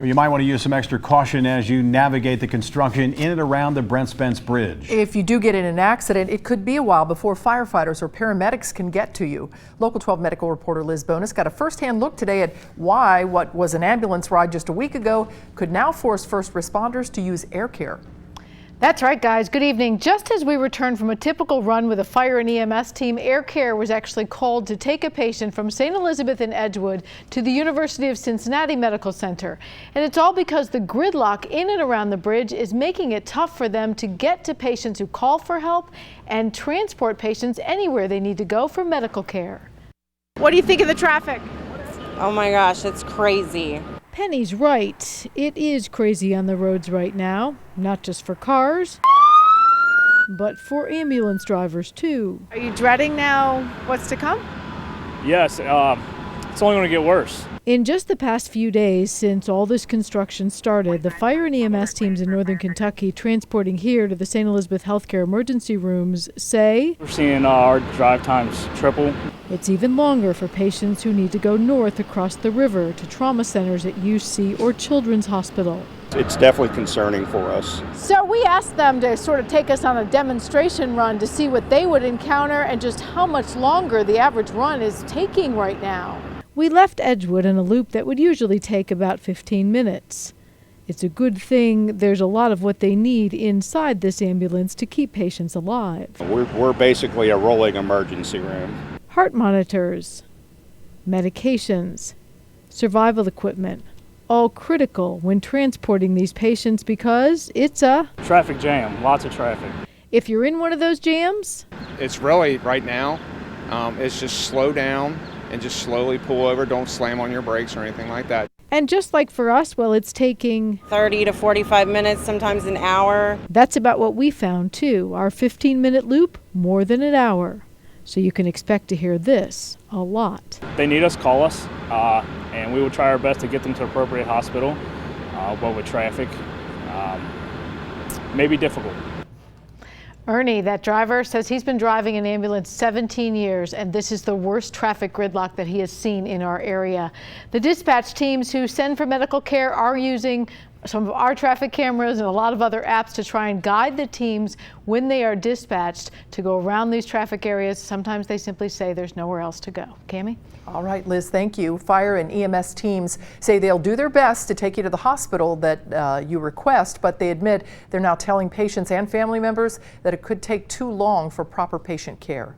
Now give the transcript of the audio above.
You might want to use some extra caution as you navigate the construction in and around the Brent Spence Bridge. If you do get in an accident, it could be a while before firefighters or paramedics can get to you. Local 12 medical reporter Liz Bonus got a first-hand look today at why what was an ambulance ride just a week ago could now force first responders to use AirCare. That's right, guys. Good evening. Just as we returned from a typical run with a fire and EMS team, AirCare was actually called to take a patient from St. Elizabeth in Edgewood to the University of Cincinnati Medical Center. And it's all because the gridlock in and around the bridge is making it tough for them to get to patients who call for help and transport patients anywhere they need to go for medical care. What do you think of the traffic? Oh my gosh, it's crazy. Penny's right. It is crazy on the roads right now, not just for cars, but for ambulance drivers too. Are you dreading now what's to come? Yes, it's only going to get worse. In just the past few days since all this construction started, the fire and EMS teams in northern Kentucky transporting here to the St. Elizabeth Healthcare emergency rooms say We're seeing our drive times triple. It's even longer for patients who need to go north across the river to trauma centers at UC or Children's Hospital. It's definitely concerning for us. So we asked them to sort of take us on a demonstration run to see what they would encounter and just how much longer the average run is taking right now. We left Edgewood in a loop that would usually take about 15 minutes. It's a good thing there's a lot of what they need inside this ambulance to keep patients alive. We're basically a rolling emergency room. Heart monitors, medications, survival equipment, all critical when transporting these patients because it's a Traffic jam, lots of traffic. If you're in one of those jams, it's really right now, it's just slow down and just slowly pull over. Don't slam on your brakes or anything like that. and just like for us, well, it's taking 30 to 45 minutes, sometimes an hour. That's about what we found too. Our 15-minute loop, more than an hour. So you can expect to hear this a lot. They need us, call us, and we will try our best to get them to the appropriate hospital. But with traffic, may be difficult. Ernie, that driver, says he's been driving an ambulance 17 years, and this is the worst traffic gridlock that he has seen in our area. The dispatch teams who send for medical care are using some of our traffic cameras and a lot of other apps to try and guide the teams when they are dispatched to go around these traffic areas. Sometimes they simply say there's nowhere else to go. Cammie? All right, Liz, thank you. Fire and EMS teams say they'll do their best to take you to the hospital that you request, but they admit they're now telling patients and family members that it could take too long for proper patient care.